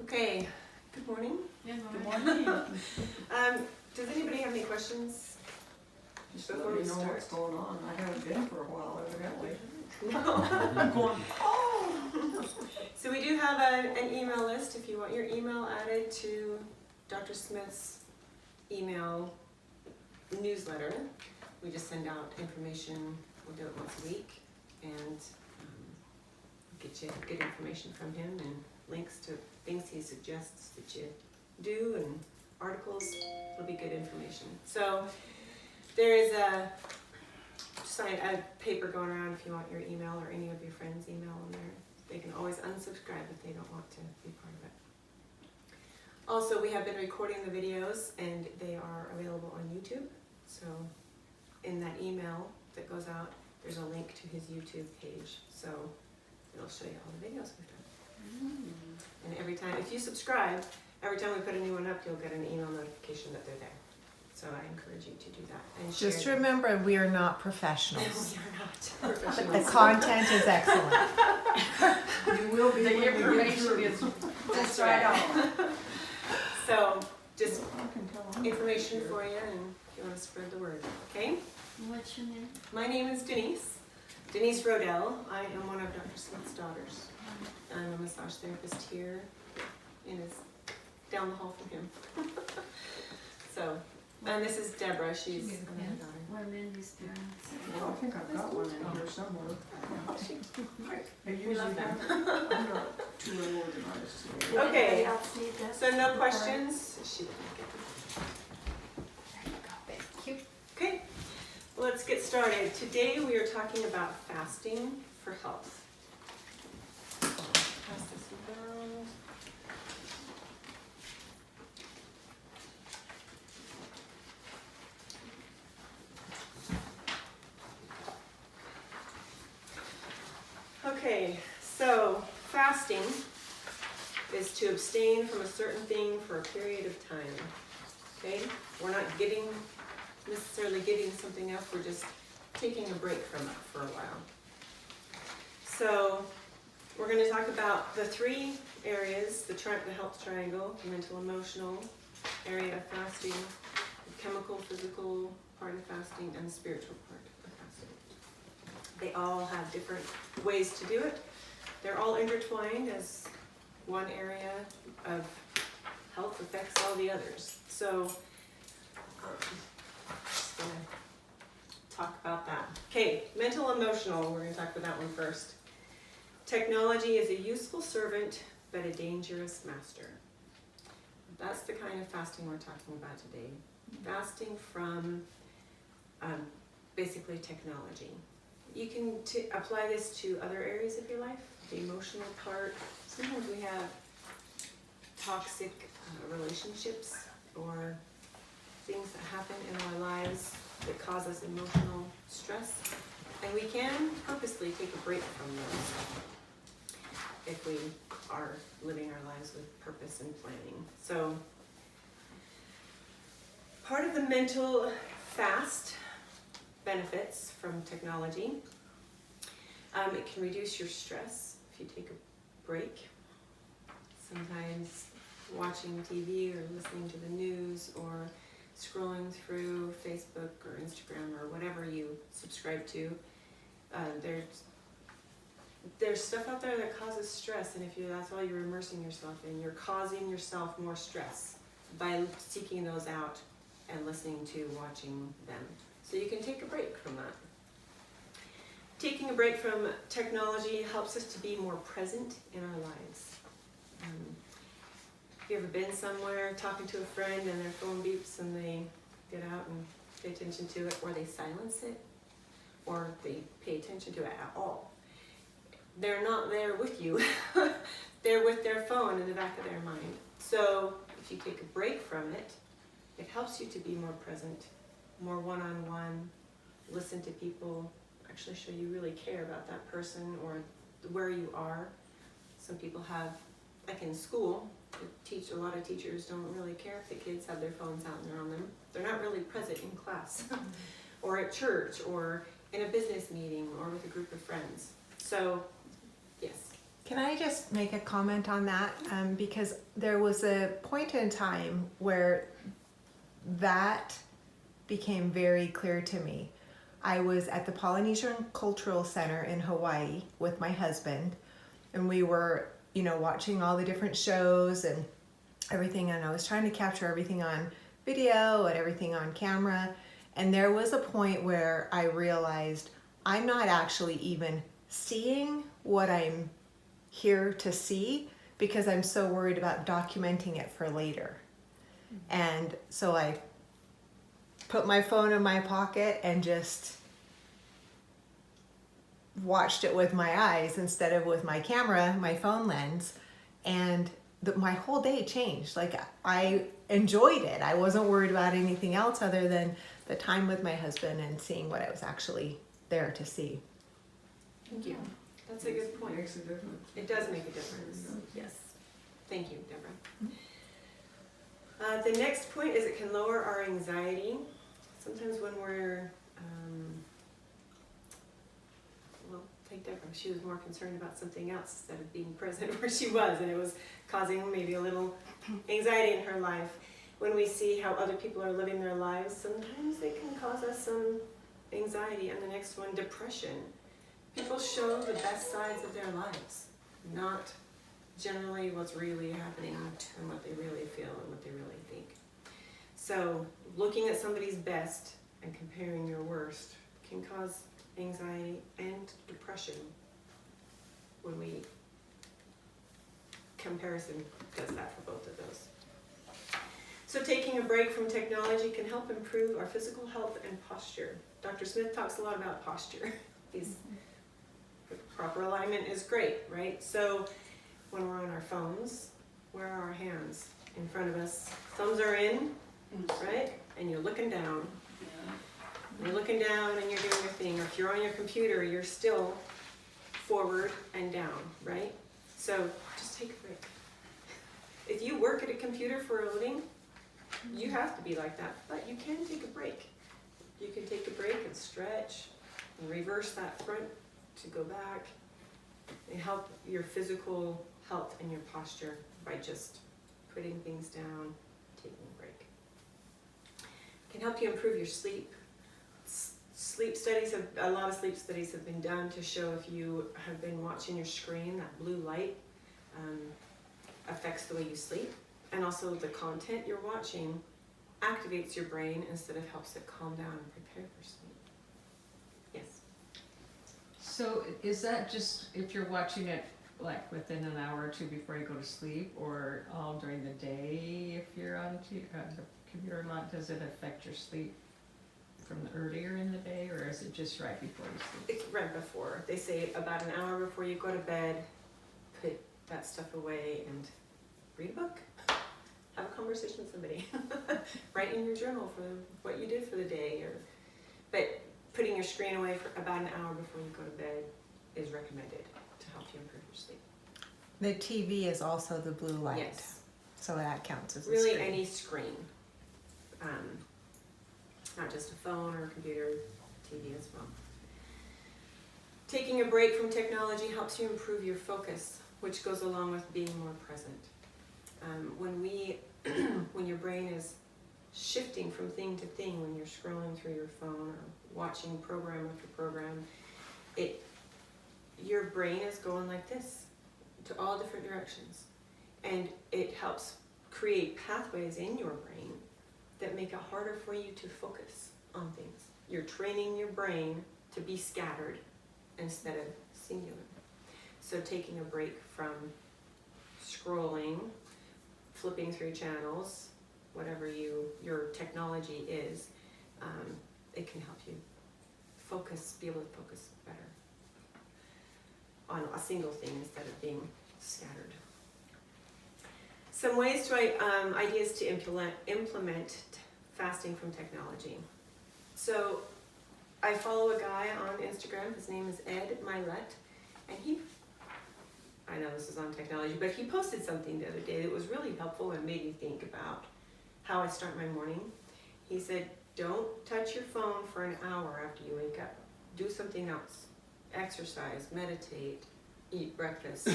Okay, good morning. Good morning. Does anybody have any questions? Just let me know what's going on. I haven't been for a while, evidently. No. I'm going, oh! So we do have an email list if you want your email added to Dr. Smith's email newsletter. We just send out information. We'll do it once a week and get you good information from him and links to things he suggests that you do and articles. It'll be good information. So there is a paper going around if you want your email or any of your friends' email on there. They can always unsubscribe if they don't want to be part of it. Also, we have been recording the videos and they are available on YouTube. So in that email that goes out, there's a link to his YouTube page. So it'll show you all the videos we've done. And every time, if you subscribe, every time we put a new one up, you'll get an email notification that they're there. So I encourage you to do that. And Just share them. remember, we are not professionals. No, we are not But professionals. the content is excellent. You will be The when we get information through. is That's just right right. on. So just I can tell I'm information here. for you, and if you want to spread the word, okay? What's your name? My name is Denise. Denise Roedel. I am one of Dr. Smith's daughters. I'm a massage therapist here, and is down the hall from him. So, and this is Deborah. She's She gave a another pen? daughter. What are Mindy's parents? Well, I think I've got one in here somewhere. I usually love them. have. I'm not too unorganized today. Okay. Anybody else need this? So no questions? She didn't get There you go. Thank you. Okay, well, let's get started. Today we are talking about fasting for health. Pass this around. Okay, so fasting is to abstain from a certain thing for a period of time. Okay, we're not necessarily giving something up, we're just taking a break from it for a while. So we're going to talk about the three areas, the health triangle, the mental emotional area of fasting, the chemical physical part of fasting, and the spiritual part of fasting. They all have different ways to do it. They're all intertwined as one area of health affects all the others. So just gonna talk about that. Okay, mental emotional, we're gonna talk about that one first. Technology is a useful servant, but a dangerous master. That's the kind of fasting we're talking about today. Fasting from basically technology. You can apply this to other areas of your life, the emotional part. Sometimes we have toxic relationships or things that happen in our lives that cause us emotional stress, and we can purposely take a break from those if we are living our lives with purpose and planning. So part of the mental fast benefits from technology, it can reduce your stress if you take a break. Sometimes watching TV or listening to the news or scrolling through Facebook or Instagram or whatever you subscribe to, there's stuff out there that causes stress, and that's all you're immersing yourself in, you're causing yourself more stress by seeking those out and listening to, watching them. So you can take a break from that. Taking a break from technology helps us to be more present in our lives. Have you ever been somewhere talking to a friend and their phone beeps and they get out and pay attention to it, or they silence it, or they pay attention to it at all? They're not there with you. They're with their phone in the back of their mind. So if you take a break from it, it helps you to be more present, more one-on-one, listen to people, actually show you really care about that person or where you are. Some people have, like in school, a lot of teachers don't really care if the kids have their phones out and they're on them. They're not really present in class or at church or in a business meeting or with a group of friends. So yes, Can I just make a comment on that? Because there was a point in time where that became very clear to me. I was at the Polynesian Cultural Center in Hawaii with my husband, and we were, watching all the different shows and everything, and I was trying to capture everything on video and everything on camera. And there was a point where I realized I'm not actually even seeing what I'm here to see because I'm so worried about documenting it for later. And so I put my phone in my pocket and just watched it with my eyes instead of with my camera, my phone lens, and my whole day changed. Like, I enjoyed it. I wasn't worried about anything else other than the time with my husband and seeing what I was actually there to see. Thank you. That's a good point. It makes a difference. It does make a difference. Yes. Thank you, Deborah. The next point is it can lower our anxiety. Sometimes when we're, take Deborah, she was more concerned about something else instead of being present where she was, and it was causing maybe a little anxiety in her life. When we see how other people are living their lives, sometimes it can cause us some anxiety. And the next one, depression. People show the best sides of their lives, not generally what's really happening and what they really feel and what they really think. So looking at somebody's best and comparing your worst can cause anxiety and depression when comparison does that for both of those. So taking a break from technology can help improve our physical health and posture. Dr. Smith talks a lot about posture. Proper alignment is great, right? So when we're on our phones, where are our hands? In front of us. Thumbs are in, right? And you're looking down. You're looking down and you're doing your thing. Or if you're on your computer, you're still forward and down, right? So just take a break. If you work at a computer for a living, you have to be like that. But you can take a break. You can take a break and stretch and reverse that front to go back and help your physical health and your posture by just putting things down, taking a break. It can help you improve your sleep. A lot of sleep studies have been done to show if you have been watching your screen, that blue light affects the way you sleep. And also the content you're watching activates your brain instead of helps it calm down and prepare for sleep. Yes? So is that just if you're watching it like within an hour or two before you go to sleep, or all during the day if you're on the computer a lot? Does it affect your sleep from earlier in the day, or is it just right before you sleep? It's right before. They say about an hour before you go to bed, put that stuff away and read a book. Have a conversation with somebody. Write in your journal for what you did for the day. But putting your screen away for about an hour before you go to bed is recommended to help you improve your sleep. The TV is also the blue light. Yes. So that counts as a Really screen. any screen. Not just a phone or a computer, TV as well. Taking a break from technology helps you improve your focus, which goes along with being more present. When your brain is shifting from thing to thing, when you're scrolling through your phone or watching program after program, your brain is going like this to all different directions. And it helps create pathways in your brain that make it harder for you to focus on things. You're training your brain to be scattered instead of singular. So taking a break from scrolling, flipping through channels, whatever your technology is, it can help you be able to focus better on a single thing instead of being scattered. Some ways ideas to implement fasting from technology. So I follow a guy on Instagram, his name is Ed Milet, and I know this is on technology, but he posted something the other day that was really helpful and made me think about how I start my morning. He said, don't touch your phone for an hour after you wake up. Do something else. Exercise, meditate, eat breakfast,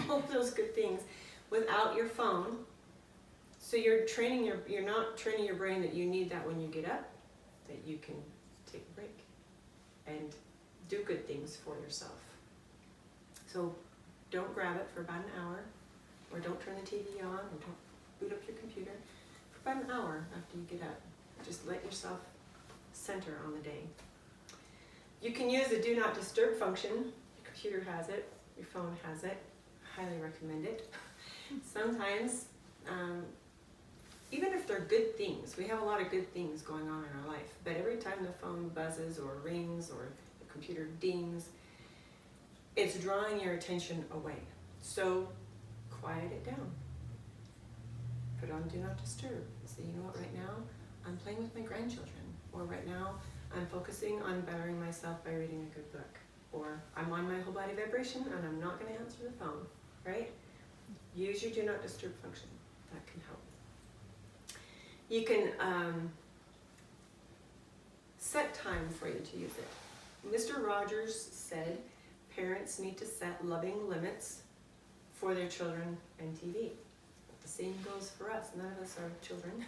all those good things without your phone. So you're not training your brain that you need that when you get up, that you can take a break and do good things for yourself. So don't grab it for about an hour, or don't turn the TV on, or don't boot up your computer for about an hour after you get up. Just let yourself center on the day. You can use the do not disturb function. Your computer has it, your phone has it. I highly recommend it. Sometimes, even if they're good things, we have a lot of good things going on in our life, but every time the phone buzzes or rings or the computer dings, it's drawing your attention away. So quiet it down. Put on do not disturb. Say, you know what, right now I'm playing with my grandchildren, or right now I'm focusing on bettering myself by reading a good book, or I'm on my whole body vibration and I'm not going to answer the phone, right? Use your do not disturb function. That can help. You can set time for you to use it. Mr. Rogers said parents need to set loving limits for their children and TV. The same goes for us. None of us are children,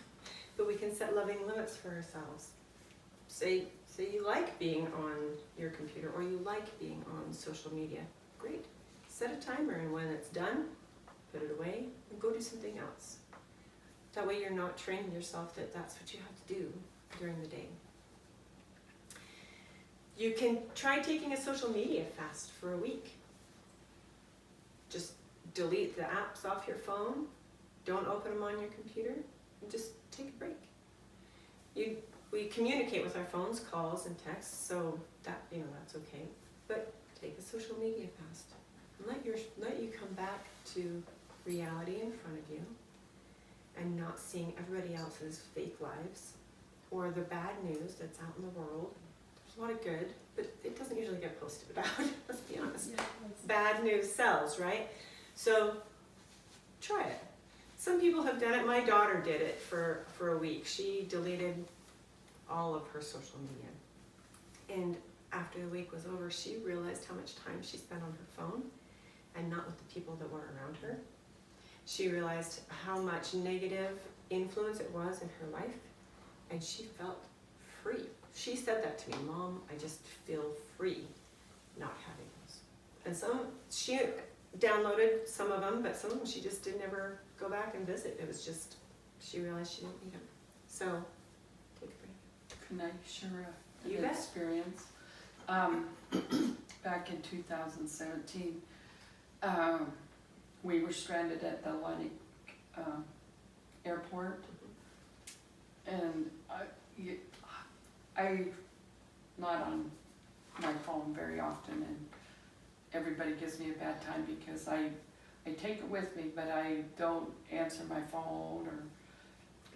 but we can set loving limits for ourselves. Say you like being on your computer, or you like being on social media. Great. Set a timer, and when it's done, put it away and go do something else. That way you're not training yourself that that's what you have to do during the day. You can try taking a social media fast for a week. Just delete the apps off your phone. Don't open them on your computer. And just take a break. We communicate with our phones, calls and texts, so that that's okay. But take a social media fast. And let you come back to reality in front of you, and not seeing everybody else's fake lives or the bad news that's out in the world. There's a lot of good, but it doesn't usually get posted about. Let's be honest. Yeah, Bad news sells, right? So try it. Some people have done it. My daughter did it for a week. She deleted all of her social media. And after the week was over, she realized how much time she spent on her phone and not with the people that were around her. She realized how much negative influence it was in her life, and she felt free. She said that to me, Mom, I just feel free not having those. And she downloaded some of them, but some of them she just didn't ever go back and visit. It was just, she realized she didn't need them. So, take a break. Can I share You an bet. experience? Back in 2017, we were stranded at the Atlantic airport, and I not on my phone very often, and everybody gives me a bad time because I take it with me, but I don't answer my phone, or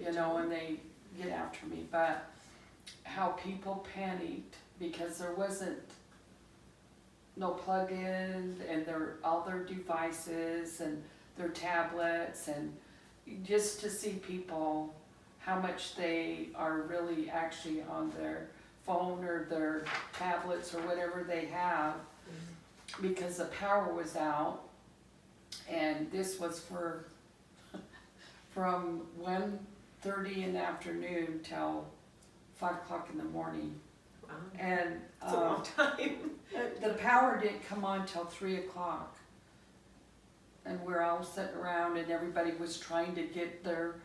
and they get after me. But how people panicked because there wasn't no plug-in, and all their devices and their tablets, and just to see people how much they are really actually on their phone or their tablets or whatever they have, because the power was out. And this was from 1:30 in the afternoon till 5 o'clock in the morning. Wow. And It's a long time. the power didn't come on till 3 o'clock. And we're all sitting around, and everybody was trying to get their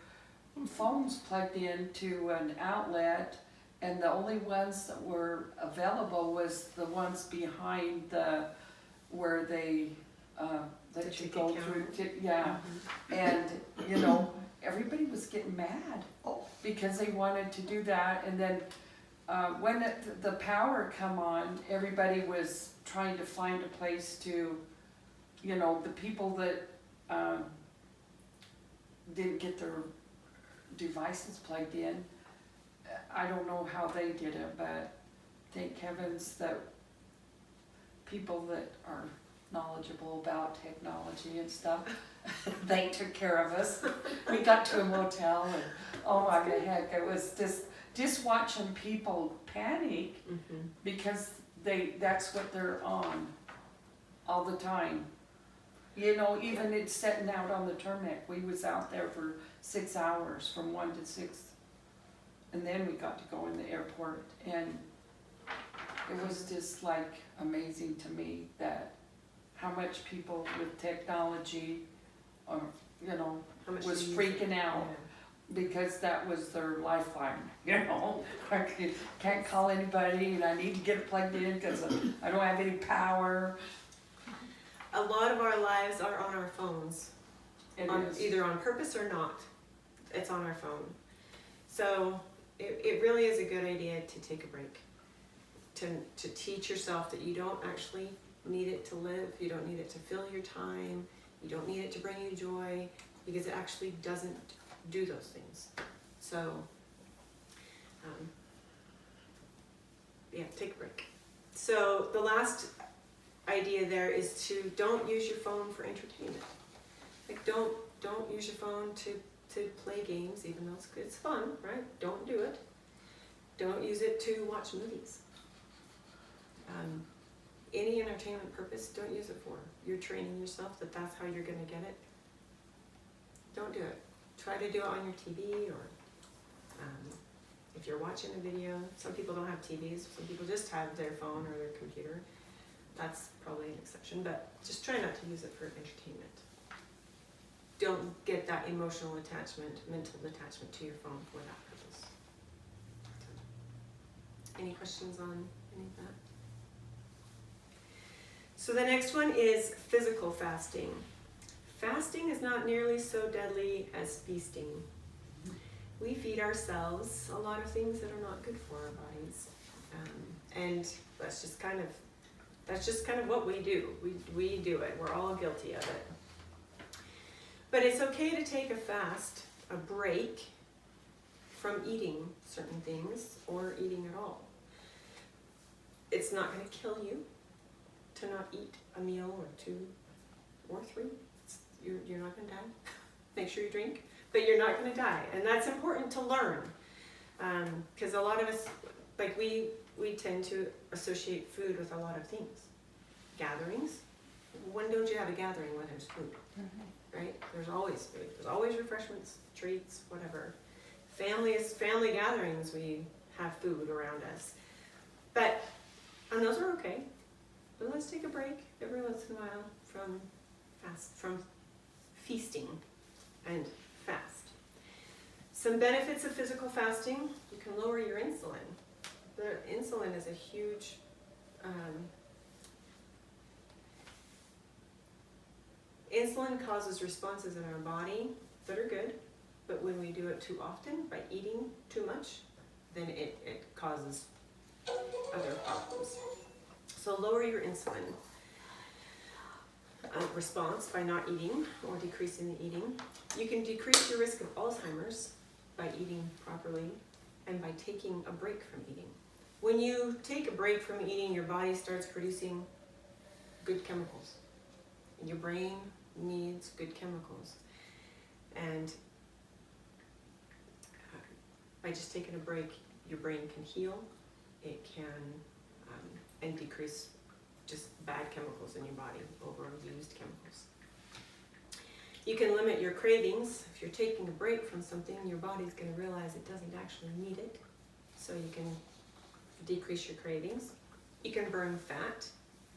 phones plugged into an outlet, and the only ones that were available was the ones behind where they let The you go ticket through. counter. And everybody was getting mad because they wanted to do that. And then when the power come on, everybody was trying to find a place to, the people that didn't get their devices plugged in. I don't know how they did it, but thank heavens that people that are knowledgeable about technology and stuff, they took care of us. We got to a motel, and oh my heck, it was just watching people panic because that's what they're on all the time. You know, even it's setting out on the Turnpike, we was out there for 6 hours, from 1 to 6. And then we got to go in the airport, and it was just like amazing to me that how much people with technology, or, you know, How much was do you freaking use it? out because that was their lifeline, you know. I can't call anybody and I need to get it plugged in because I don't have any power. A lot of our lives are on our phones, It is. either on purpose or not. It's on our phone. So it really is a good idea to take a break, to teach yourself that you don't actually need it to live, you don't need it to fill your time, you don't need it to bring you joy, because it actually doesn't do those things. So, yeah, take a break. So the last idea there is to don't use your phone for entertainment. Like don't use your phone to play games, even though it's fun, right? Don't do it. Don't use it to watch movies. Any entertainment purpose, don't use it for. You're training yourself that that's how you're going to get it. Don't do it. Try to do it on your TV, or if you're watching a video. Some people don't have TVs. Some people just have their phone or their computer. That's probably an exception, but just try not to use it for entertainment. Don't get that emotional attachment, mental attachment to your phone for that purpose. Any questions on any of that? So the next one is physical fasting. Fasting is not nearly so deadly as feasting. We feed ourselves a lot of things that are not good for our bodies, and that's just kind of what we do. We do it. We're all guilty of it. But it's okay to take a fast, a break from eating certain things or eating at all. It's not going to kill you to not eat a meal or 2 or 3. You're not going to die. Make sure you drink, but you're not going to die. And that's important to learn, because a lot of us, like we tend to associate food with a lot of things. Gatherings. When don't you have a gathering when there's food? Right? There's always food. There's always refreshments, treats, whatever. Family gatherings, we have food around us. And those are okay. But let's take a break every once in a while from feasting and fast. Some benefits of physical fasting: you can lower your insulin. The insulin is a huge insulin causes responses in our body that are good, but when we do it too often by eating too much, then it causes other problems. So lower your insulin response by not eating or decreasing the eating. You can decrease your risk of Alzheimer's by eating properly and by taking a break from eating. When you take a break from eating, your body starts producing good chemicals. Your brain needs good chemicals. And by just taking a break, your brain can heal. It can and decrease just bad chemicals in your body, overused chemicals. You can limit your cravings. If you're taking a break from something, your body's going to realize it doesn't actually need it. So you can decrease your cravings. You can burn fat.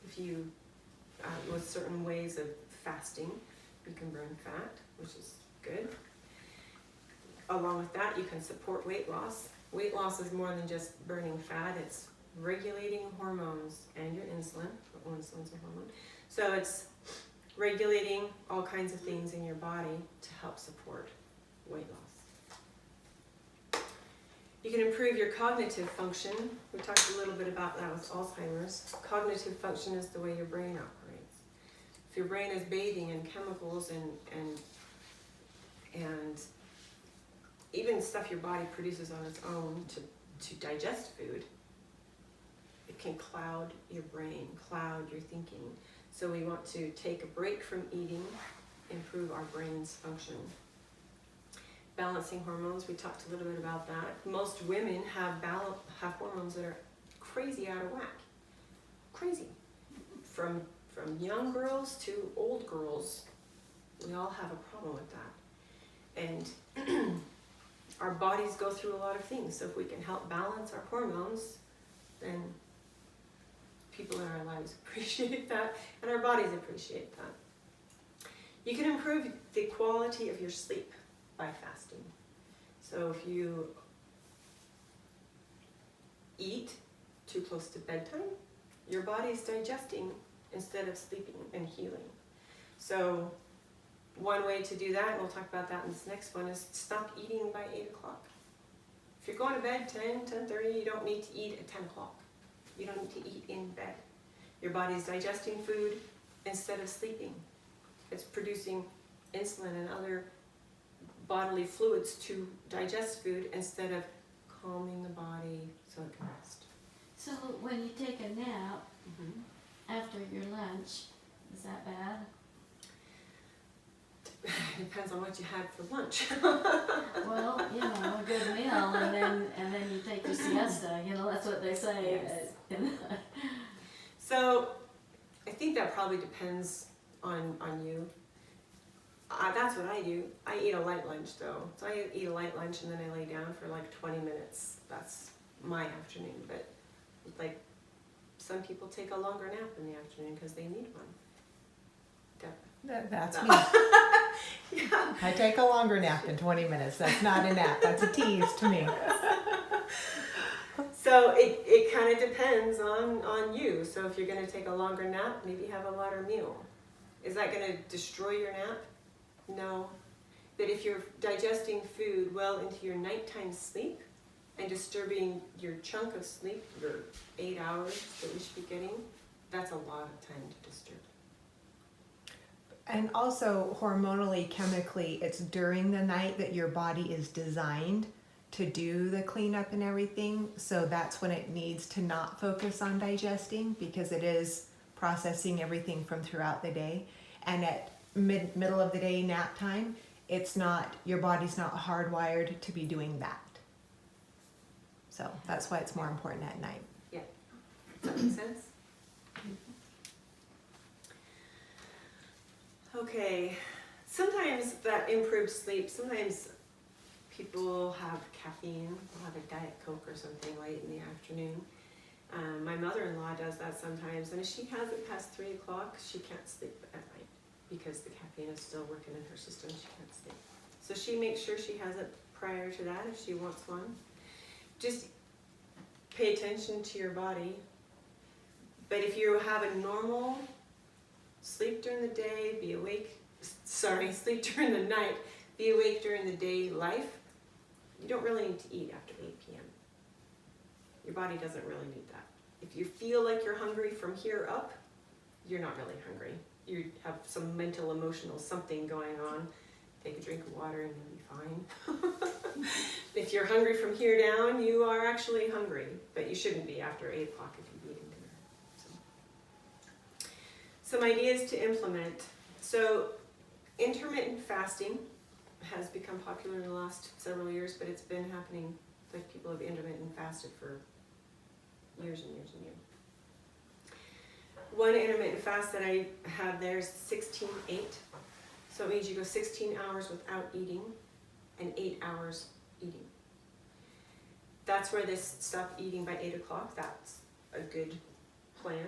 If you, with certain ways of fasting, you can burn fat, which is good. Along with that, you can support weight loss. Weight loss is more than just burning fat. It's regulating hormones and your insulin. Insulin's a hormone. So it's regulating all kinds of things in your body to help support weight loss. You can improve your cognitive function. We talked a little bit about that with Alzheimer's. Cognitive function is the way your brain operates. If your brain is bathing in chemicals and even stuff your body produces on its own to digest food, it can cloud your brain, cloud your thinking. So we want to take a break from eating, improve our brain's function. Balancing hormones, we talked a little bit about that. Most women have hormones that are crazy out of whack. Crazy. From from young girls to old girls. We all have a problem with that. And our bodies go through a lot of things. So if we can help balance our hormones, then people in our lives appreciate that, and our bodies appreciate that. You can improve the quality of your sleep by fasting. So if you eat too close to bedtime, your body's digesting instead of sleeping and healing. So one way to do that, and we'll talk about that in this next one, is stop eating by 8 o'clock. If you're going to bed 10, 10:30, you don't need to eat at 10 o'clock. You don't need to eat in bed. Your body's digesting food instead of sleeping. It's producing insulin and other bodily fluids to digest food instead of calming the body so it can rest. So when you take a nap after your lunch, is that bad? Depends on what you had for lunch. Well, you know, a good meal, and then you take your siesta. You know, that's what they say. Yes. So I think that probably depends on you. That's what I do. I eat a light lunch though. So I eat a light lunch and then I lay down for like 20 minutes. That's my afternoon. But like some people take a longer nap in the afternoon because they need one. That's me. Yeah. I take a longer nap than 20 minutes. That's not a nap. That's a tease to me. So it kind of depends on you. So if you're going to take a longer nap, maybe have a lighter meal. Is that going to destroy your nap? No. But if you're digesting food well into your nighttime sleep and disturbing your chunk of sleep, your 8 hours that we should be getting, that's a lot of time to disturb. And also hormonally, chemically, it's during the night that your body is designed to do the cleanup and everything. So that's when it needs to not focus on digesting because it is processing everything from throughout the day. And at middle of the day nap time, it's not, your body's not hardwired to be doing that. So that's why it's more important at night. Yeah. Does that make sense? Okay. Sometimes that improves sleep. Sometimes people have caffeine. They'll have a Diet Coke or something late in the afternoon. My mother-in-law does that sometimes, and if she has it past 3 o'clock, she can't sleep at night because the caffeine is still working in her system. She can't sleep. So she makes sure she has it prior to that if she wants one. Just pay attention to your body. But if you have a normal sleep during the day, sleep during the night, be awake during the day life, you don't really need to eat after 8 p.m. Your body doesn't really need that. If you feel like you're hungry from here up, you're not really hungry. You have some mental, emotional something going on. Take a drink of water and you'll be fine. If you're hungry from here down, you are actually hungry, but you shouldn't be after 8 o'clock if you're eating dinner. So, some ideas to implement. So, intermittent fasting has become popular in the last several years, but it's been happening. Like people have intermittent fasted for years and years and years. One intermittent fast that I have there is 16-8. So it means you go 16 hours without eating and 8 hours eating. That's where this stop eating by 8 o'clock, that's a good plan.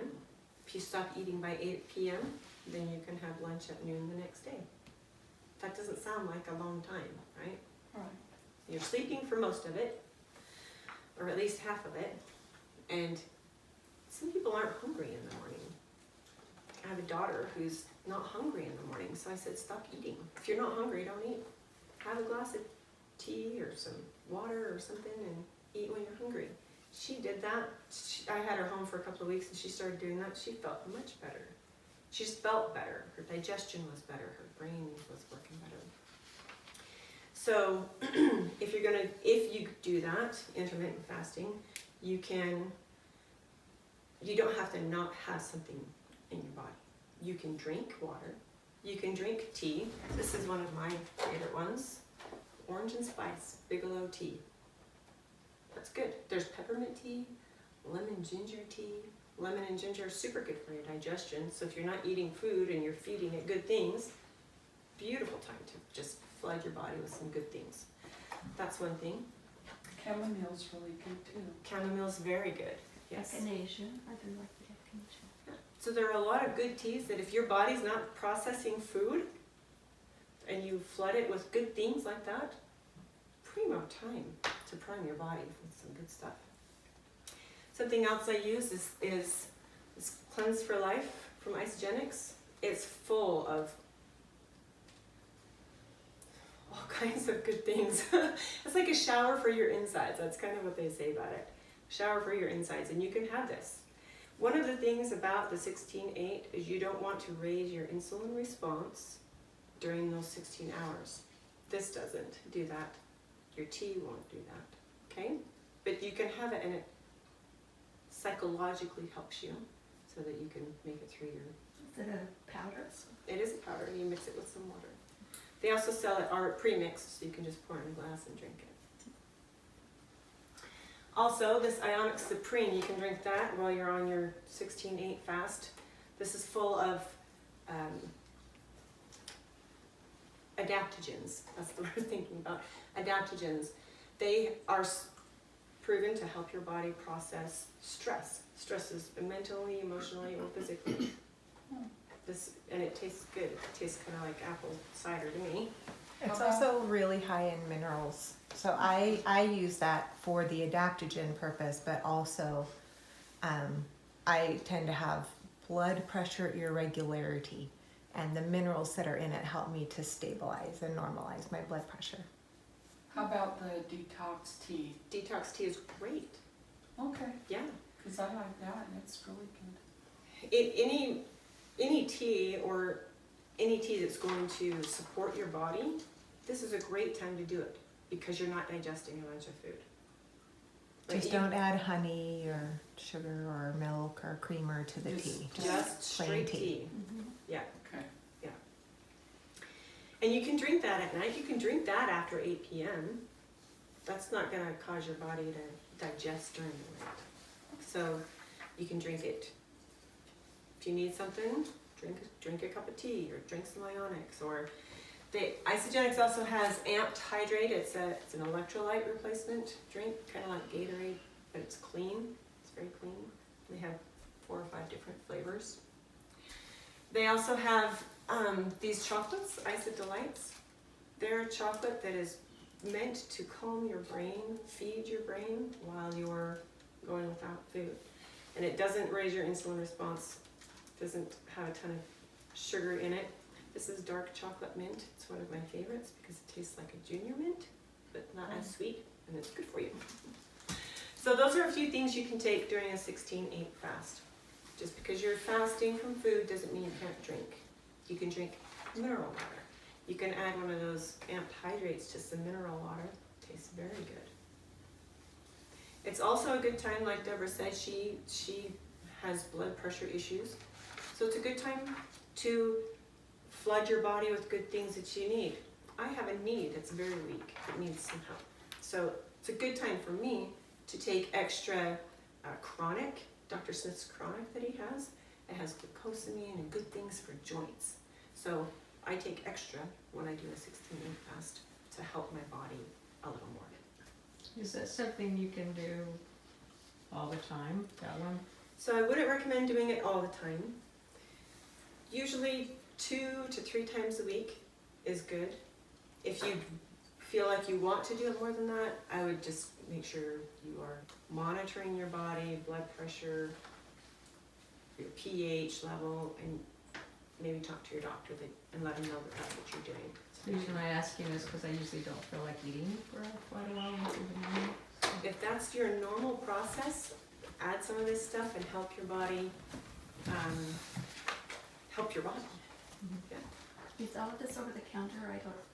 If you stop eating by 8 p.m., then you can have lunch at noon the next day. That doesn't sound like a long time, right? Right. You're sleeping for most of it, or at least half of it, and some people aren't hungry in the morning. I have a daughter who's not hungry in the morning, so I said, stop eating. If you're not hungry, don't eat. Have a glass of tea or some water or something and eat when you're hungry. She did that. I had her home for a couple of weeks and she started doing that. She felt much better. She just felt better. Her digestion was better. Her brain was working better. So if you do that, intermittent fasting, you don't have to not have something in your body. You can drink water. You can drink tea. This is one of my favorite ones. Orange and spice, Bigelow tea. That's good. There's peppermint tea, lemon ginger tea, Lemon and ginger are super good for your digestion. So if you're not eating food and you're feeding it good things, beautiful time to just flood your body with some good things. That's one thing. Chamomile's really good too. Chamomile's very good. Yes. Echinacea, I do like the echinacea. So there are a lot of good teas that if your body's not processing food and you flood it with good things like that, primo time to prime your body with some good stuff. Something else I use is Cleanse for Life from Isagenix. It's full of all kinds of good things. It's like a shower for your insides. That's kind of what they say about it. Shower for your insides, and you can have this. One of the things about the 16-8 is you don't want to raise your insulin response during those 16 hours. This doesn't do that. Your tea won't do that, okay? But you can have it, and it psychologically helps you so that you can make it through your... Is it a powder? It is a powder, and you mix it with some water. They also sell it pre-mixed, so you can just pour it in a glass and drink it. Also, this Ionic Supreme, you can drink that while you're on your 16-8 fast. This is full of adaptogens. That's the word I'm thinking about. Adaptogens. They are proven to help your body process stress. Stress is mentally, emotionally, or physically. And it tastes good. It tastes kind of like apple cider to me. It's also really high in minerals. So I use that for the adaptogen purpose, but also I tend to have blood pressure irregularity, and the minerals that are in it help me to stabilize and normalize my blood pressure. How about the detox tea? Detox tea is great. Okay, Yeah. because I like that and it's really good. Any tea or any tea that's going to support your body, this is a great time to do it because you're not digesting a bunch of food. Just don't add honey or sugar or milk or creamer to the tea. Just plain straight tea. tea. Mm-hmm. Yeah. Okay. And you can drink that at night. You can drink that after 8 p.m. That's not going to cause your body to digest during the night. So you can drink it. If you need something, drink a cup of tea or drink some Ionics. Or Isagenix also has Amped Hydrate. It's an electrolyte replacement drink, kind of like Gatorade, but it's clean. It's very clean. They have 4 or 5 different flavors. They also have these chocolates, Isadelights. They're a chocolate that is meant to calm your brain, feed your brain while you're going without food. And it doesn't raise your insulin response, doesn't have a ton of sugar in it. This is dark chocolate mint. It's one of my favorites because it tastes like a junior mint, but not as sweet, and it's good for you. So those are a few things you can take during a 16-8 fast. Just because you're fasting from food doesn't mean you can't drink. You can drink mineral water. You can add one of those Amped Hydrates to some mineral water. Tastes very good. It's also a good time, like Deborah said, she has blood pressure issues. So it's a good time to flood your body with good things that you need. I have a knee that's very weak. It needs some help. So it's a good time for me to take extra chronic, Dr. Smith's chronic that he has. It has glucosamine and good things for joints. So I take extra when I do a 16-8 fast to help my body a little more. Is that something you can do all the time, that one? So I wouldn't recommend doing it all the time. Usually 2 to 3 times a week is good. If you feel like you want to do it more than that, I would just make sure you are monitoring your body, blood pressure, your pH level, and maybe talk to your doctor and let them know that that's what you're doing. The reason I ask you is because I usually don't feel like eating for quite a while in the morning. If that's your normal process, add some of this stuff and help your body, help your body. Is all of this over the counter?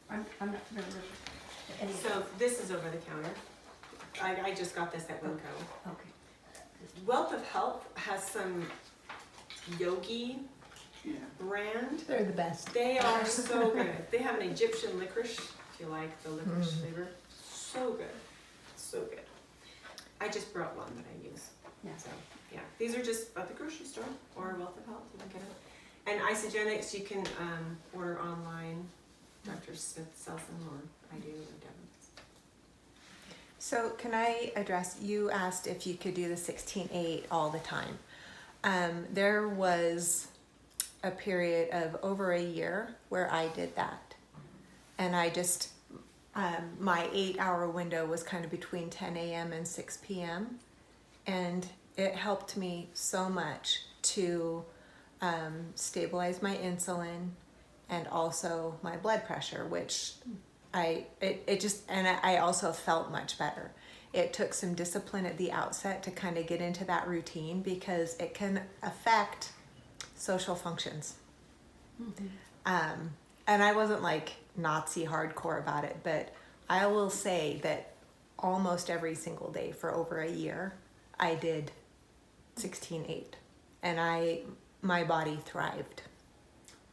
I'm not familiar with any of So this is over the counter. I just got this at Winco. Okay. Wealth of Health has some Yogi Yeah. brand. They're the best. They are so good. They have an Egyptian licorice, if you like the licorice flavor. So good. So good. I just brought one that I use. Yeah. So, yeah. These are just at the grocery store or Wealth of Health, you can get them. And Isagenix, you can order online. Dr. Smith sells them, or I do, or Devin's. So can I address, you asked if you could do the 16-8 all the time. There was a period of over a year where I did that. And I just, my 8-hour window was kind of between 10 a.m. and 6 p.m. And it helped me so much to stabilize my insulin and also my blood pressure, which I also felt much better. It took some discipline at the outset to kind of get into that routine because it can affect social functions. And I wasn't like Nazi hardcore about it, but I will say that almost every single day for over a year, I did 16-8, and my body thrived.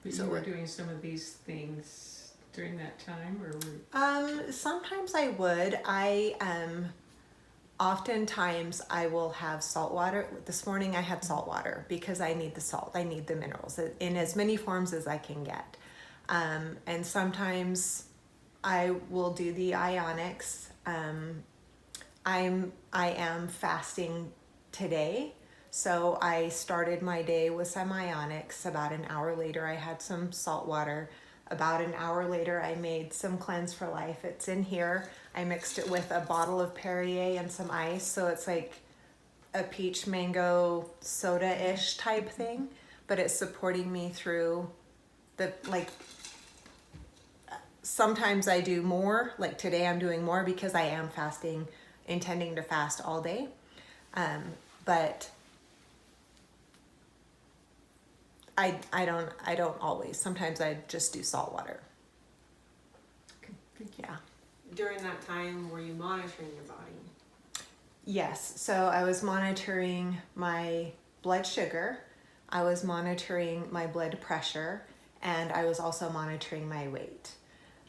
But So you were we're- doing some of these things during that time, or were... Sometimes I would. Oftentimes I will have salt water. This morning I had salt water because I need the salt. I need the minerals in as many forms as I can get. And sometimes I will do the Ionics. I am fasting today. So I started my day with some Ionics. About an hour later I had some salt water. About an hour later I made some Cleanse for Life. It's in here. I mixed it with a bottle of Perrier and some ice. So it's like a peach mango soda-ish type thing. But it's supporting me through the, like, sometimes I do more. Like today I'm doing more because I am fasting, intending to fast all day. But I don't always. Sometimes I just do salt water. Okay, thank you. Yeah. During that time, were you monitoring your body? Yes. So I was monitoring my blood sugar. I was monitoring my blood pressure, and I was also monitoring my weight.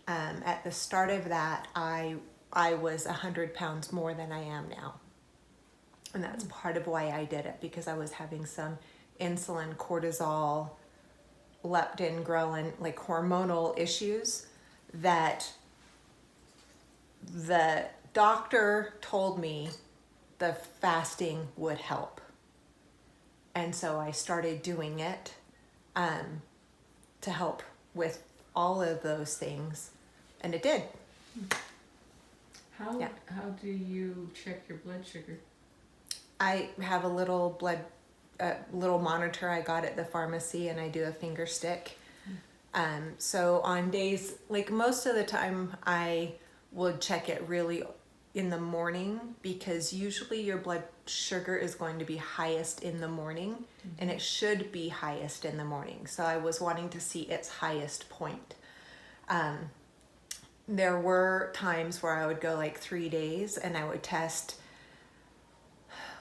At the start of that, I was 100 pounds more than I am now. And that's part of why I did it, because I was having some insulin, cortisol, leptin, ghrelin, like hormonal issues that the doctor told me the fasting would help. And so I started doing it to help with all of those things. And it did. How do you check your blood sugar? I have a little little monitor I got at the pharmacy, and I do a finger stick. So on days, like most of the time I would check it really in the morning, because usually your blood sugar is going to be highest in the morning, and it should be highest in the morning. So I was wanting to see its highest point. There were times where I would go like 3 days and I would test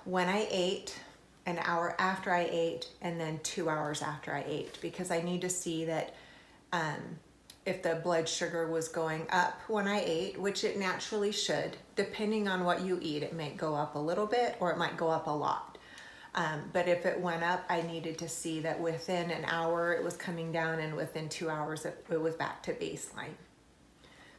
when I ate, an hour after I ate, and then 2 hours after I ate, because I need to see that if the blood sugar was going up when I ate, which it naturally should. Depending on what you eat, it might go up a little bit or it might go up a lot. But if it went up, I needed to see that within an hour it was coming down, and within 2 hours it was back to baseline.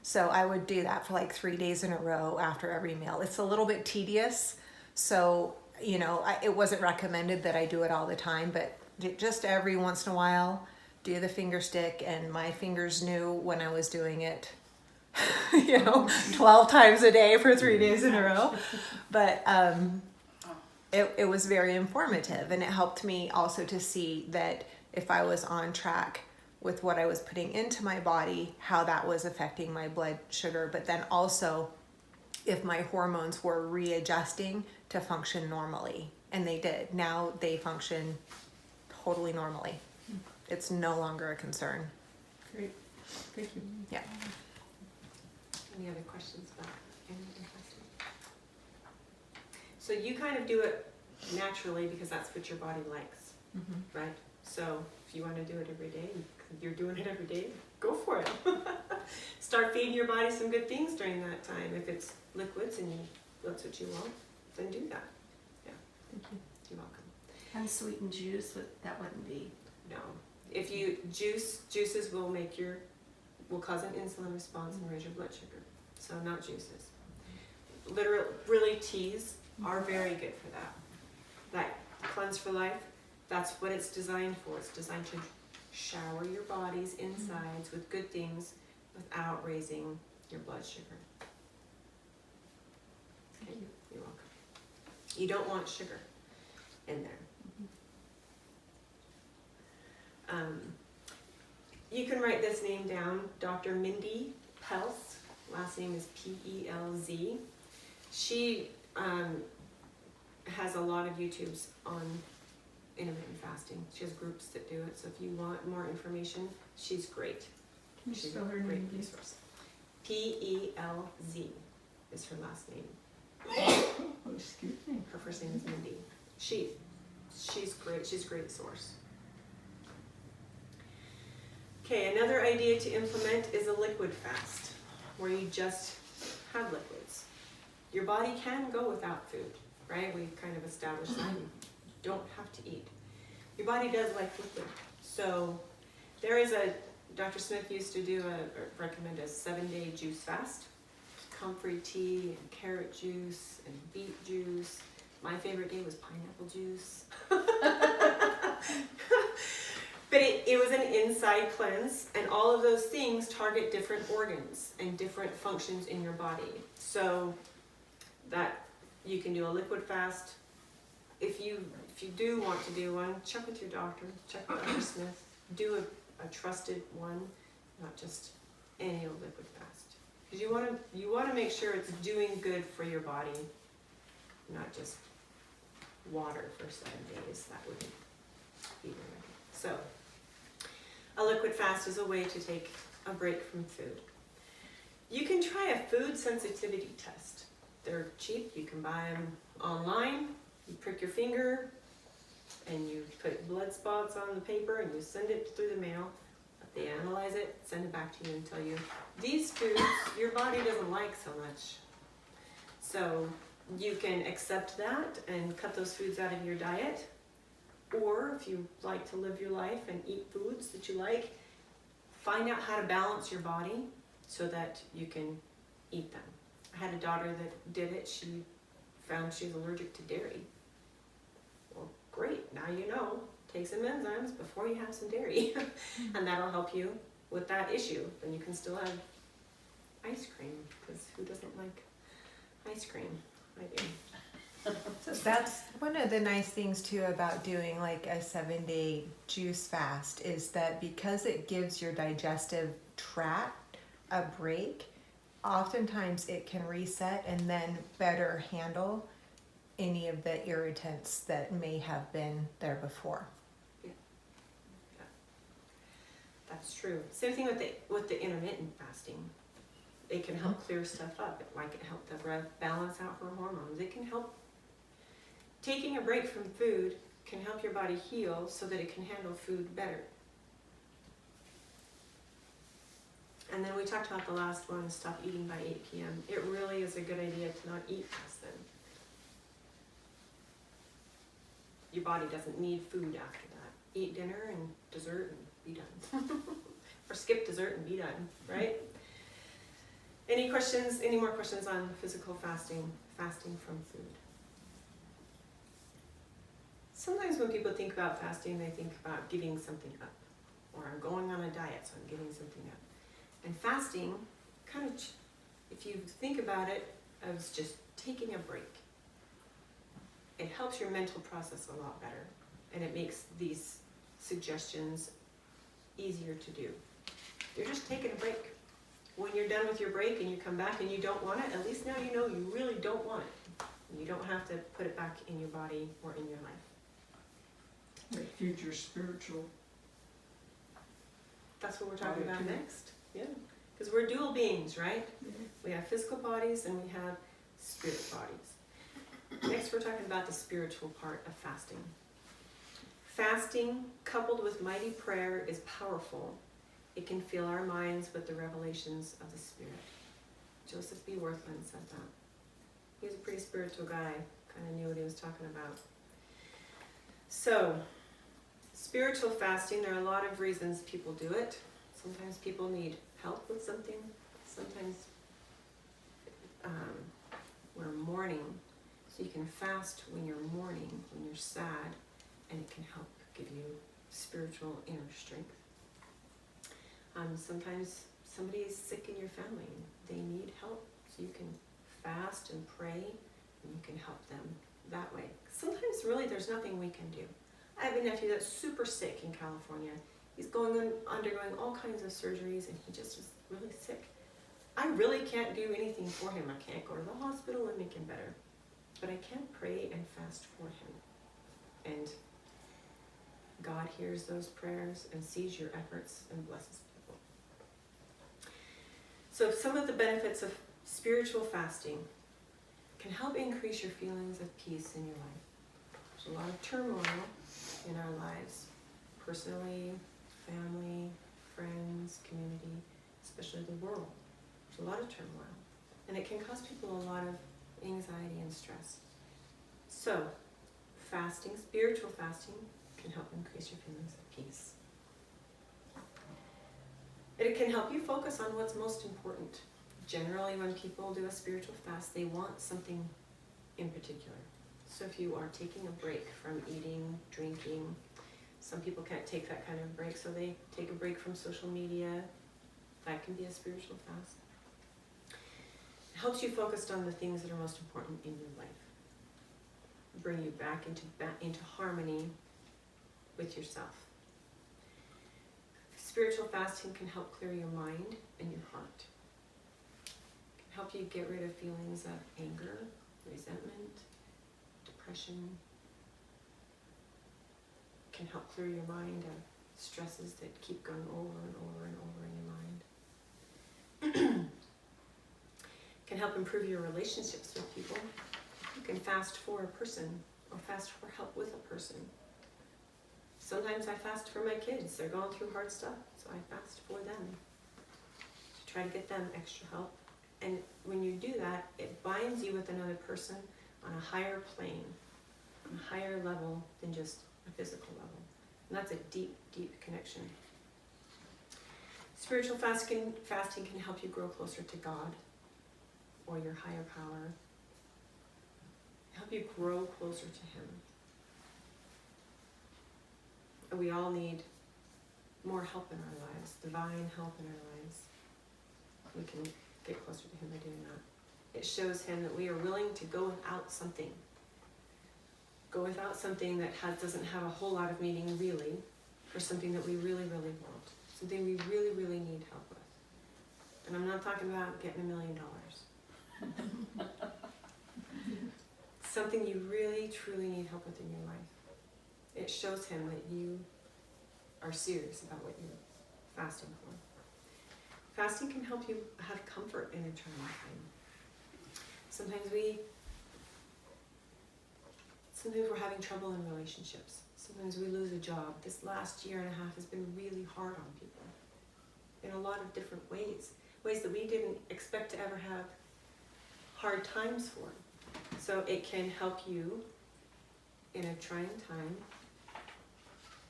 So I would do that for like 3 days in a row after every meal. It's a little bit tedious. So, you know, it wasn't recommended that I do it all the time, but just every once in a while, do the finger stick. And my fingers knew when I was doing it, 12 times a day for 3 days in a row. But it was very informative, and it helped me also to see that if I was on track with what I was putting into my body, how that was affecting my blood sugar, but then also if my hormones were readjusting to function normally. And they did. Now they function totally normally. It's no longer a concern. Great, thank you. Yeah. Any other questions about intermittent fasting? So you kind of do it naturally because that's what your body likes, right? So if you want to do it every day, you're doing it every day, go for it. Start feeding your body some good things during that time. If it's liquids and that's what you want, then do that. Yeah. Thank you. You're welcome. Unsweetened juice, that wouldn't be. No. If you juices will cause an insulin response and raise your blood sugar. So not juices. Really teas are very good for that. That Cleanse for Life, that's what it's designed for. It's designed to shower your body's insides with good things without raising your blood sugar. Okay, you're welcome. You don't want sugar in there. You can write this name down, Dr. Mindy Pelz. Last name is P-E-L-Z. She has a lot of YouTubes on intermittent fasting. She has groups that do it, so if you want more information, she's great. Can you She's spell a her great name, please? resource. P-E-L-Z is her last name. Oh, excuse me. Her first name is Mindy. She's great. She's a great source. Okay, another idea to implement is a liquid fast, where you just have liquids. Your body can go without food, right? We kind of established that you don't have to eat. Your body does like liquid. So there is Dr. Smith used to recommend a 7-day juice fast. Comfrey tea and carrot juice and beet juice. My favorite day was pineapple juice. But it was an inside cleanse, and all of those things target different organs and different functions in your body. So that you can do a liquid fast. If you do want to do one, check with your doctor, check with Dr. Smith. Do a trusted one, not just any old liquid fast. Because you want to make sure it's doing good for your body, not just water for 7 days. That wouldn't be right. So a liquid fast is a way to take a break from food. You can try a food sensitivity test. They're cheap. You can buy them online. You prick your finger and you put blood spots on the paper and you send it through the mail. They analyze it, send it back to you and tell you, these foods your body doesn't like so much. So you can accept that and cut those foods out of your diet. Or if you like to live your life and eat foods that you like, find out how to balance your body so that you can eat them. I had a daughter that did it. She found she was allergic to dairy. Well, great, now you know. Take some enzymes before you have some dairy, and that'll help you with that issue. Then you can still have ice cream, because who doesn't like ice cream? I do. So that's one of the nice things too about doing like a 7-day juice fast, is that because it gives your digestive tract a break, oftentimes it can reset and then better handle any of the irritants that may have been there before. That's true. Same thing with the intermittent fasting. It can help clear stuff up. Like it help the breath balance out her hormones. It can help. Taking a break from food can help your body heal so that it can handle food better. And then we talked about the last one, stop eating by 8 p.m. It really is a good idea to not eat past then. Your body doesn't need food after that. Eat dinner and dessert and be done. Or skip dessert and be done, right? Any questions, any more questions on physical fasting, fasting from food? Sometimes when people think about fasting, they think about giving something up. Or I'm going on a diet, so I'm giving something up. And fasting, kind of, if you think about it, as just taking a break. It helps your mental process a lot better. And it makes these suggestions easier to do. You're just taking a break. When you're done with your break and you come back and you don't want it, at least now you know you really don't want it. You don't have to put it back in your body or in your life. Like future spiritual. That's what we're talking about next. Yeah. Because we're dual beings, right? We have physical bodies and we have spirit bodies. Next we're talking about the spiritual part of fasting. Fasting coupled with mighty prayer is powerful. It can fill our minds with the revelations of the Spirit. Joseph B. Worthman said that. He was a pretty spiritual guy, kind of knew what he was talking about. So So, spiritual fasting, there are a lot of reasons people do it. Sometimes people need help with something. Sometimes we're mourning. So you can fast when you're mourning, when you're sad, and it can help give you spiritual inner strength. Sometimes somebody is sick in your family and they need help. So you can fast and pray and you can help them that way. Sometimes really there's nothing we can do. I have a nephew that's super sick in California. He's undergoing all kinds of surgeries and he just is really sick. I really can't do anything for him. I can't go to the hospital and make him better. But I can pray and fast for him. And God hears those prayers and sees your efforts and blesses people. So some of the benefits of spiritual fasting can help increase your feelings of peace in your life. There's a lot of turmoil in our lives, personally, family, friends, community, especially the world. There's a lot of turmoil, and it can cause people a lot of anxiety and stress. So, fasting, spiritual fasting, can help increase your feelings of peace. It can help you focus on what's most important. Generally, when people do a spiritual fast, they want something in particular. So if you are taking a break from eating, drinking, some people can't take that kind of break, so they take a break from social media. That can be a spiritual fast. It helps you focus on the things that are most important in your life. Bring you back into harmony with yourself. Spiritual fasting can help clear your mind and your heart. It can help you get rid of feelings of anger, resentment, depression. It can help clear your mind of stresses that keep going over and over and over in your mind. It can help improve your relationships with people. You can fast for a person or fast for help with a person. Sometimes I fast for my kids. They're going through hard stuff, so I fast for them to try to get them extra help. And when you do that, it binds you with another person on a higher plane, on a higher level than just a physical level. And that's a deep, deep connection. Spiritual fasting can help you grow closer to God or your higher power. Help you grow closer to Him. We all need more help in our lives, divine help in our lives. We can get closer to Him by doing that. It shows Him that we are willing to go without something. Go without something that doesn't have a whole lot of meaning really, for something that we really, really want. Something we really, really need help with. And I'm not talking about getting $1 million. Something you really, truly need help with in your life. It shows Him that you are serious about what you're fasting for. Fasting can help you have comfort in a trying time. Sometimes we're having trouble in relationships. Sometimes we lose a job. This last year and a half has been really hard on people in a lot of different ways. Ways that we didn't expect to ever have hard times for. So it can help you in a trying time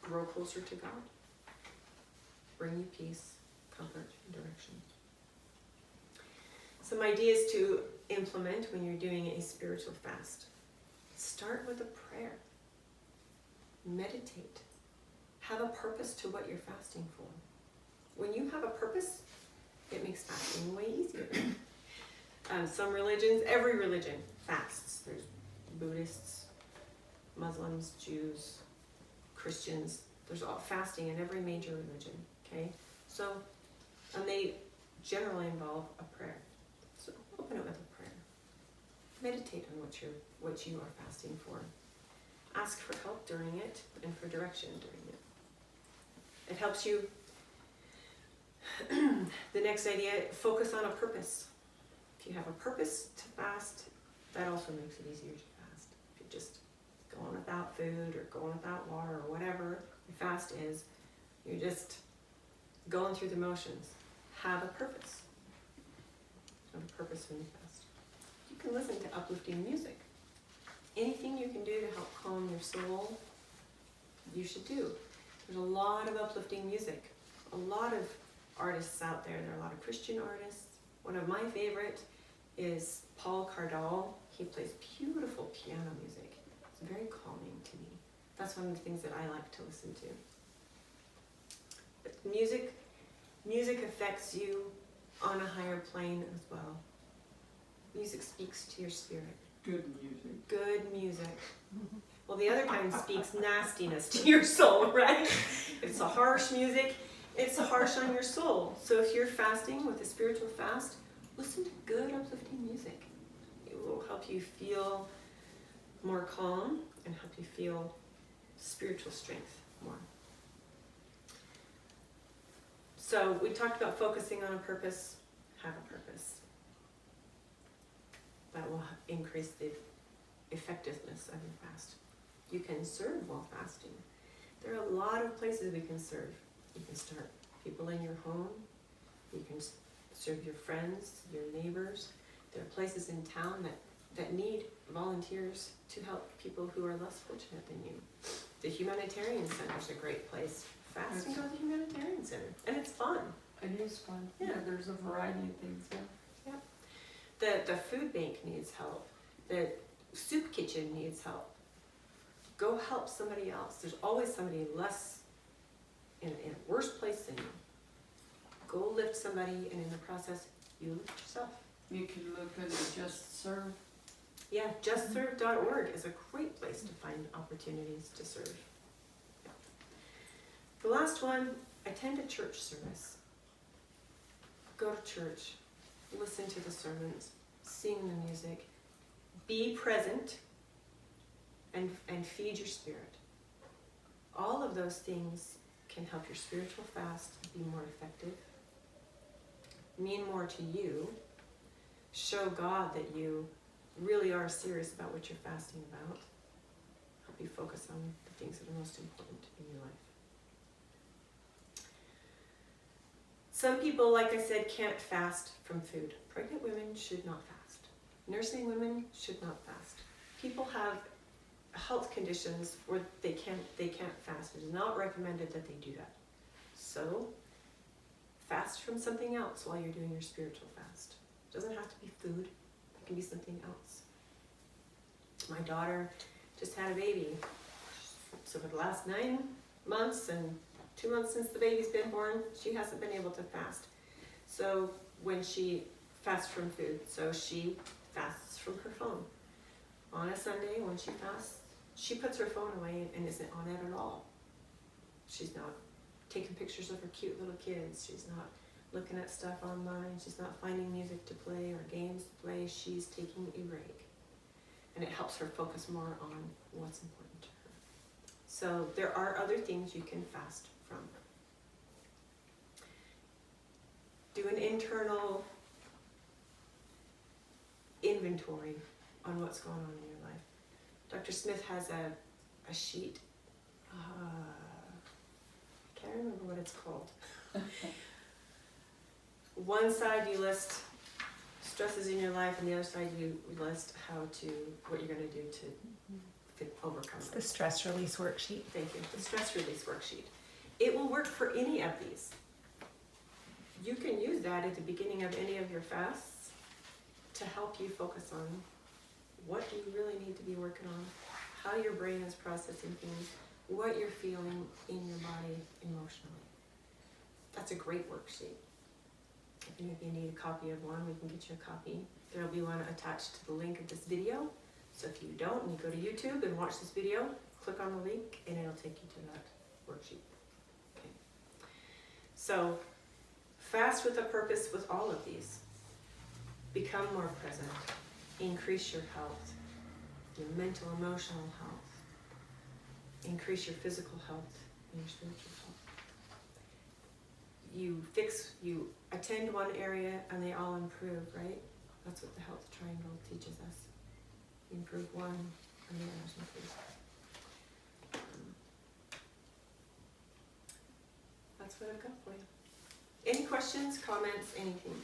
grow closer to God, bring you peace, comfort, and direction. Some ideas to implement when you're doing a spiritual fast. Start with a prayer. Meditate. Have a purpose to what you're fasting for. When you have a purpose, it makes fasting way easier. Some religions, every religion fasts. There's Buddhists, Muslims, Jews, Christians. There's all fasting in every major religion, okay? So, and they generally involve a prayer. So open it with a prayer. Meditate on what you are fasting for. Ask for help during it and for direction during it. It helps you. The next idea, focus on a purpose. If you have a purpose to fast, that also makes it easier to fast. If you're just going without food or going without water or whatever your fast is, you're just going through the motions. Have a purpose. Have a purpose when you fast. You can listen to uplifting music. Anything you can do to help calm your soul you should do. There's a lot of uplifting music, a lot of artists out there. There are a lot of Christian artists. One of my favorite is Paul Cardall. He plays beautiful piano music. It's very calming to me. That's one of the things that I like to listen to. But music affects you on a higher plane as well. Music speaks to your spirit. Good music. Good music. Well, the other kind speaks nastiness to your soul, right? If it's a harsh music, it's harsh on your soul. So if you're fasting with a spiritual fast, listen to good uplifting music. It will help you feel more calm and help you feel spiritual strength more. So we talked about focusing on a purpose. Have a purpose. That will increase the effectiveness of your fast. You can serve while fasting. There are a lot of places we can serve. You can start people in your home. You can serve your friends, your neighbors. There are places in town that need volunteers to help people who are less fortunate than you. The Humanitarian Center is a great place. Fast and go to the Humanitarian Center. And it's fun. It is fun. Yeah. There's a variety of things there. The food bank needs help. The soup kitchen needs help. Go help somebody else. There's always somebody less in a worse place than you. Go lift somebody, and in the process, you lift yourself. You can look at Just Serve. Yeah, justserve.org is a great place to find opportunities to serve. The last one, attend a church service. Go to church, listen to the sermons, sing the music, be present, and feed your spirit. All of those things can help your spiritual fast be more effective, mean more to you, show God that you really are serious about what you're fasting about, help you focus on the things that are most important in your life. Some people, like I said, can't fast from food. Pregnant women should not fast. Nursing women should not fast. People have health conditions where they can't fast. It is not recommended that they do that. So, fast from something else while you're doing your spiritual fast. It doesn't have to be food. It can be something else. My daughter just had a baby. So for the last 9 months and 2 months since the baby's been born, she hasn't been able to fast. So when she fasts from food, so she fasts from her phone. On a Sunday when she fasts, she puts her phone away and isn't on it at all. She's not taking pictures of her cute little kids. She's not looking at stuff online. She's not finding music to play or games to play. She's taking a break. And it helps her focus more on what's important to her. So there are other things you can fast from. Do an internal inventory on what's going on in your life. Dr. Smith has a sheet. I can't remember what it's called. One side you list stresses in your life, and the other side you list what you're going to do to overcome It's it. the stress release worksheet. Thank you. The stress release worksheet. It will work for any of these. You can use that at the beginning of any of your fasts to help you focus on what do you really need to be working on, how your brain is processing things, what you're feeling in your body emotionally. That's a great worksheet. If any of you need a copy of one, we can get you a copy. There will be one attached to the link of this video. So if you don't, and you go to YouTube and watch this video, click on the link and it'll take you to that worksheet. Okay. So fast with a purpose with all of these. Become more present. Increase your health, your mental, emotional health. Increase your physical health and your spiritual health. You attend one area and they all improve, right? That's what the health triangle teaches us. You improve one and the others improve. That's what I've got for you. Any questions, comments, anything?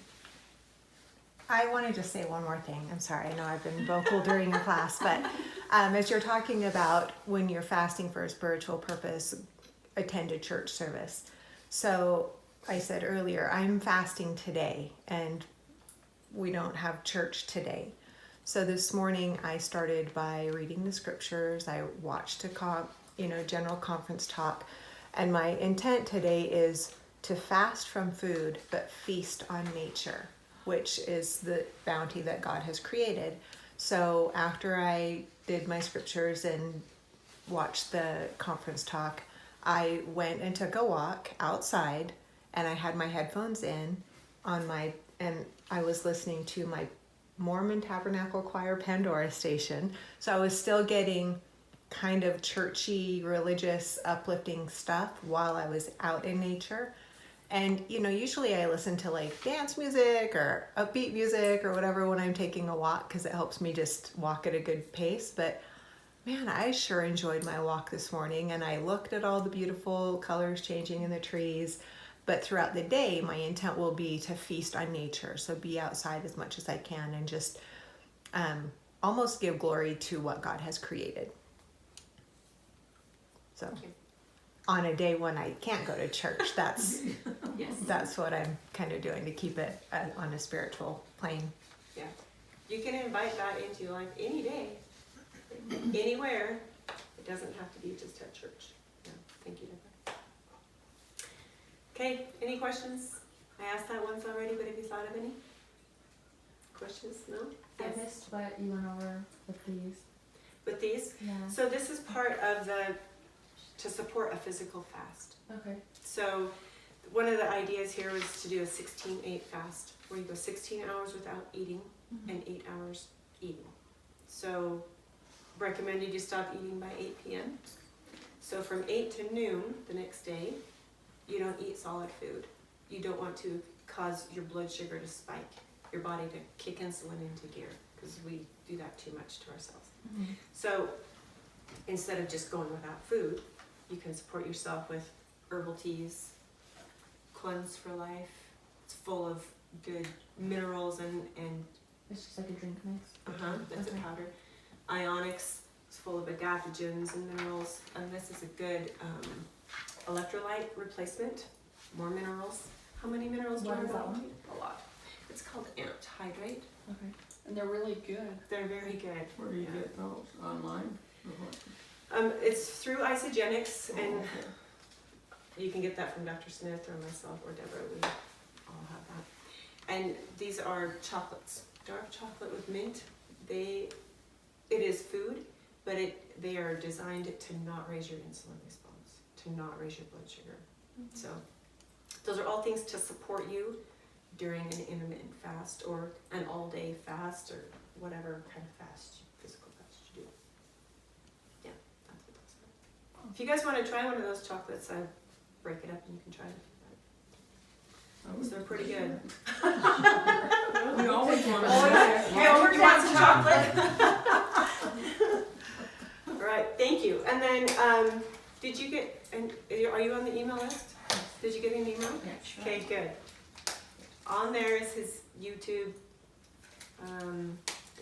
I wanted to say one more thing. I'm sorry, I know I've been vocal during your class, but As you're talking about when you're fasting for a spiritual purpose, attend a church service. So I said earlier, I'm fasting today and we don't have church today. So this morning I started by reading the scriptures. I watched a general conference talk, and my intent today is to fast from food but feast on nature, which is the bounty that God has created. So after I did my scriptures and watched the conference talk, I went and took a walk outside, and I had my headphones in and I was listening to my Mormon Tabernacle Choir Pandora station. So I was still getting kind of churchy, religious, uplifting stuff while I was out in nature. And, usually I listen to like dance music or upbeat music or whatever when I'm taking a walk because it helps me just walk at a good pace. But man, I sure enjoyed my walk this morning, and I looked at all the beautiful colors changing in the trees. But throughout the day, my intent will be to feast on nature. So be outside as much as I can and just almost give glory to what God has created. So on a day when I can't go to church, that's what I'm kind of doing to keep it on a spiritual plane. Yeah. You can invite that into your life any day, anywhere. It doesn't have to be just at church. Yeah. Thank you, Deborah. Okay, any questions? I asked that once already, but have you thought of any? Questions? No? I missed what you went over with these. With these? Yeah. So this is part of to support a physical fast. Okay. So one of the ideas here was to do a 16-8 fast, where you go 16 hours without eating and 8 hours eating. So recommended you stop eating by 8 p.m. So from 8 to noon the next day, you don't eat solid food. You don't want to cause your blood sugar to spike, your body to kick insulin into gear, because we do that too much to ourselves. Mm-hmm. So instead of just going without food, you can support yourself with herbal teas, Cleanse for Life. It's full of good minerals and It's just like a drink mix. that's Okay. a powder. Ionics is full of adaptogens and minerals, and this is a good electrolyte replacement. More minerals. How many minerals do you What is that want? one? A lot. It's called Amped Hydrate. Okay. And they're really good. They're very good. Where do you get those? Online? Or what? It's through Isagenix, Oh, and okay. you can get that from Dr. Smith or myself or Deborah. We all have that. And these are chocolates. Dark chocolate with mint. It is food, but they are designed to not raise your insulin response, to not raise your blood sugar. Mm-hmm. So those are all things to support you during an intermittent fast or an all-day fast or whatever kind of fast, physical fast you do. Yeah, that's what those are. If you guys want to try one of those chocolates, I break it up and you can try it. So they're pretty good. We always want to. You want some chocolate? All right, thank you. And then, did you get? And are you on the email list? Did you get an email? Yeah. Okay, good. On there is his YouTube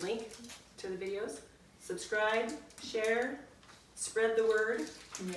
link to the videos. Subscribe, share, spread the word. Yeah.